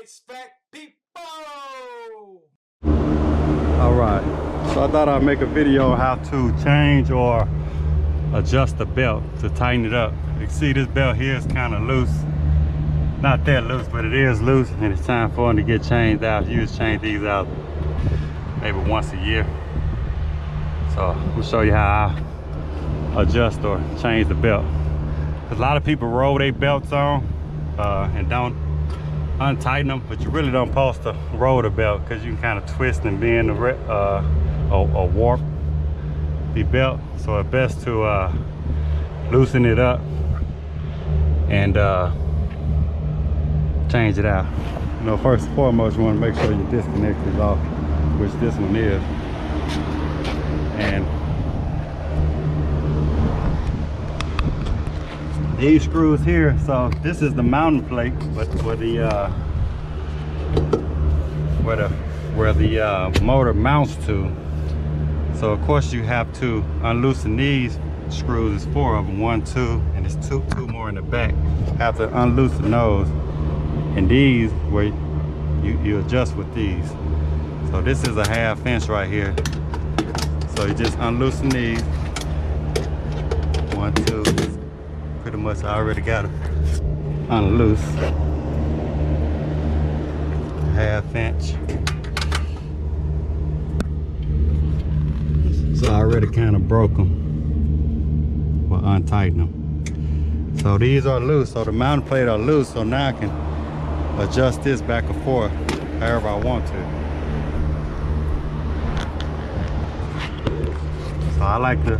HVAC people! Alright, so I thought I'd make a video on how to change or adjust the belt to tighten it up. You can see this belt here is kind of loose. Not that loose, but it is loose, and it's time for them to get changed out. You just change these out maybe once a year. So we'll show you how I adjust or change the belt. Because a lot of people roll their belts on and don't untighten them, but you really don't supposed to roll the belt because you can kind of twist and bend or warp the belt. So it's best to loosen it up and change it out. You know, first and foremost, you want to make sure your disconnect is off, which this one is. And these screws here, so this is the mounting plate, but where the motor mounts to. So of course you have to unloosen these screws. There's 4 of them, 1, 2, and there's two more in the back. Have to unloosen those, and these where you adjust with these. So this is a 1/2 inch right here. So you just unloosen these. 1, 2. Pretty much I already got it unloose. 1/2 inch. So I already kind of broke them. Well, untighten them. So these are loose. So the mounting plate are loose. So now I can adjust this back and forth however I want to. So I like to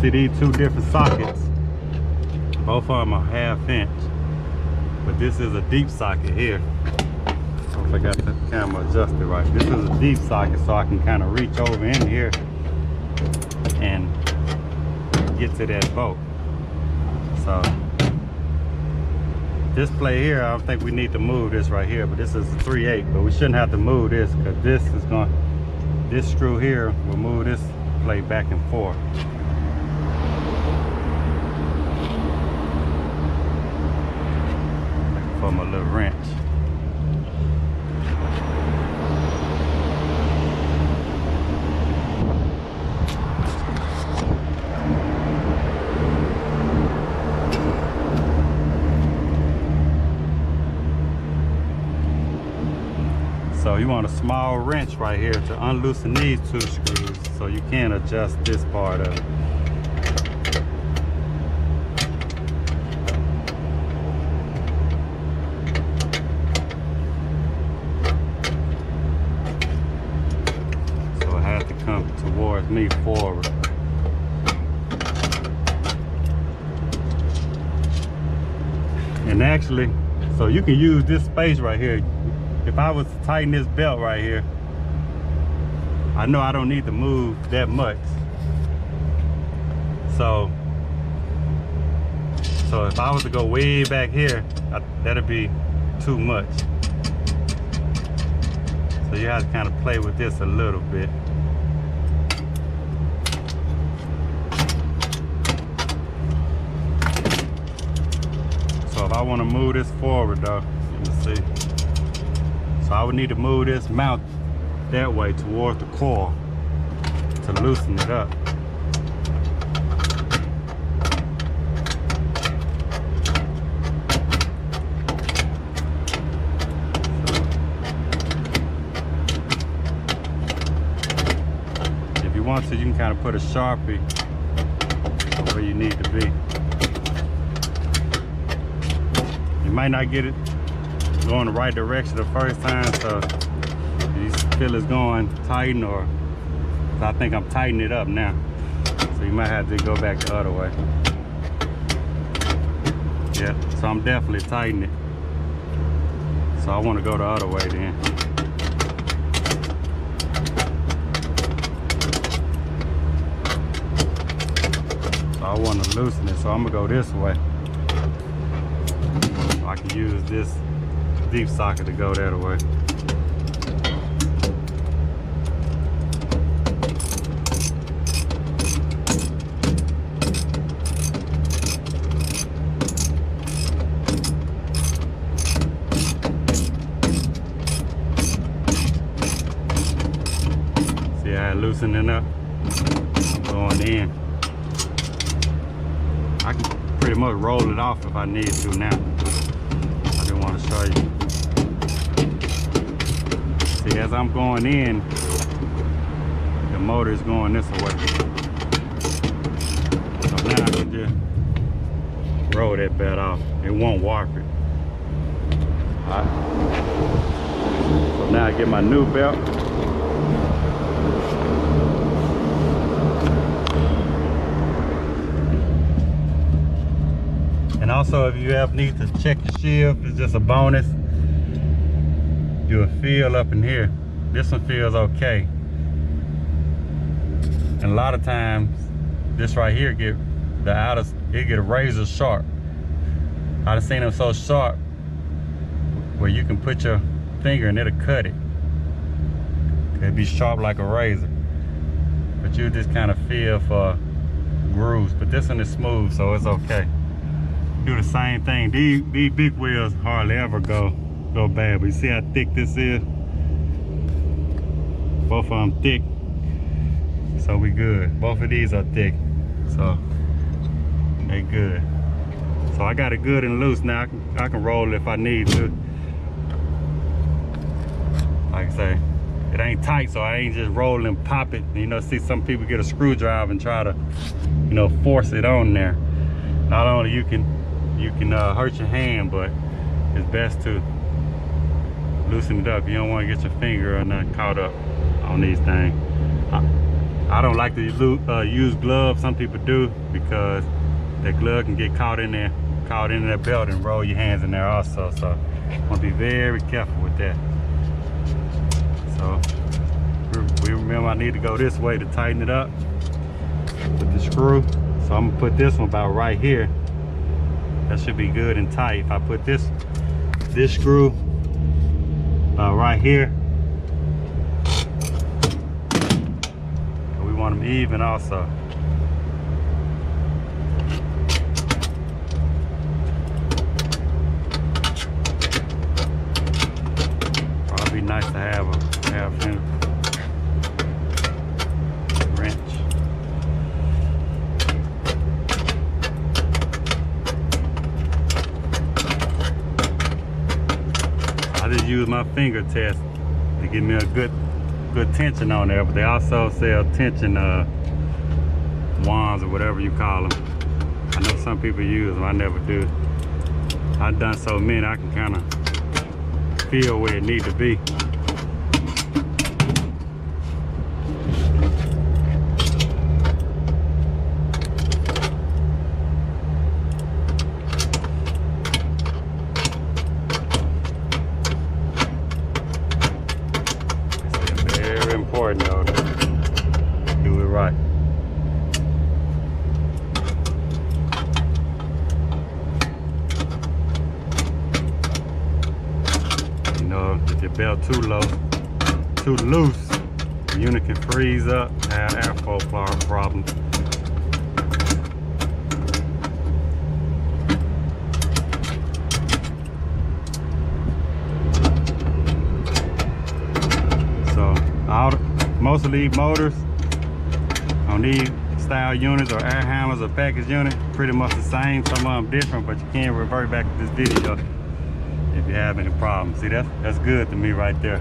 see these 2 different sockets. Both of them are 1/2 inch, but this is a deep socket here. So if I got the camera adjusted right, this is a deep socket, so I can kind of reach over in here and get to that bolt. So this plate here, I don't think we need to move this right here, but this is a 3/8, but we shouldn't have to move this because this screw here will move this plate back and forth. From a little wrench. So you want a small wrench right here to unloosen these 2 screws so you can adjust this part of it. Towards me forward. And actually, so you can use this space right here. If I was to tighten this belt right here, I know I don't need to move that much. So if I was to go way back here, that'd be too much. So you have to kind of play with this a little bit. So if I want to move this forward though, let me see. So I would need to move this mount that way towards the coil to loosen it up. So if you want to, you can kind of put a Sharpie where you need to be. You might not get it going the right direction the first time, so if you feel it's going tighten, or I think I'm tightening it up now, so you might have to go back the other way. Yeah, so I'm definitely tightening it, so I want to go the other way then. So I want to loosen it, so I'm gonna go this way. I can use this deep socket to go that way. loosening up. Going in. I can pretty much roll it off if I need to now. I just want to show you. See, as I'm going in, the motor is going this way. So now I can just roll that belt off. It won't warp it. Alright. So now I get my new belt. And also, if you ever need to check your shift, it's just a bonus. Do a feel up in here. This one feels okay. And a lot of times, this right here get a razor sharp. I've seen them so sharp where you can put your finger and it'll cut it. It'll be sharp like a razor. But you just kind of feel for grooves. But this one is smooth, so it's okay. Do the same thing. These big wheels hardly ever go bad. But you see how thick this is? Both of them thick. So we good. Both of these are thick. So they good. So I got it good and loose now. I can roll it if I need to. Like I say, it ain't tight, so I ain't just roll and pop it. You know, see some people get a screwdriver and try to, you know, force it on there. Not only you can hurt your hand, but it's best to loosen it up. You don't want to get your finger or nothing caught up on these things. I don't like to use gloves. Some people do, because that glove can get caught in that belt and roll your hands in there also. So you want to be very careful with that. So we remember I need to go this way to tighten it up with the screw. So I'm gonna put this one about right here. That should be good and tight. If I put this screw about right here, we want them even also. Probably nice to have a wrench. I just use my finger test to give me a good tension on there, but they also sell tension wands or whatever you call them. I know some people use them. I never do. I've done so many, I can kind of feel where it needs to be. Important though to do it right. You know, if your belt too loose, the unit can freeze up, have airflow problems. Most of these motors on these style units or air handlers or package units, pretty much the same. Some of them different, but you can revert back to this video if you have any problems. See, that's good to me right there.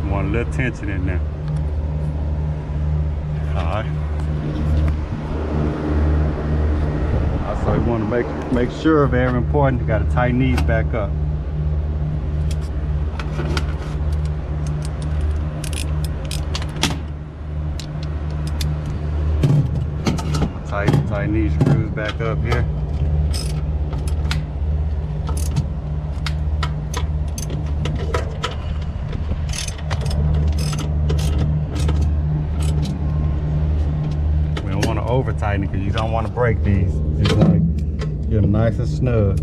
You want a little tension in there. All right. Also, you want to make sure, very important, you got to tighten these back up. Tighten these screws back up here. We don't want to over tighten it because you don't want to break these. You just want to get them nice and snug.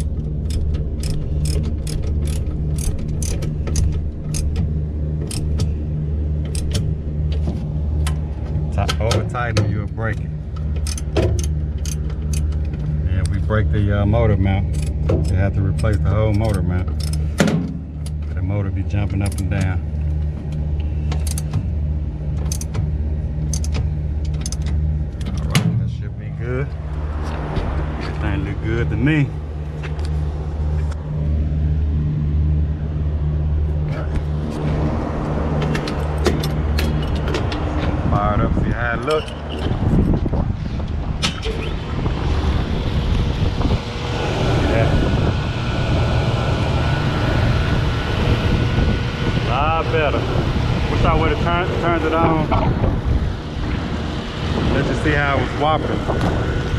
Over tighten, you'll break it. Break the motor mount. You have to replace the whole motor mount. The motor be jumping up and down. good. Everything look good to me. Fire it up, see how it looks. Yeah. A lot better. Wish I would have turned it on. Let's just see how it was whopping.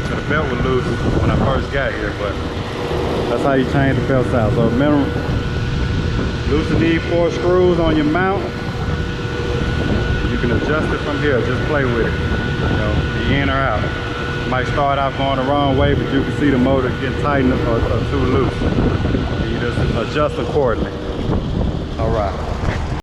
So the belt was loose when I first got here, but that's how you change the belts out. So minimum, loosen these 4 screws on your mount. You can adjust it from here, just play with it. You know, be in or out. It might start out going the wrong way, but you can see the motor getting tightened or too loose. And you just adjust accordingly. All right.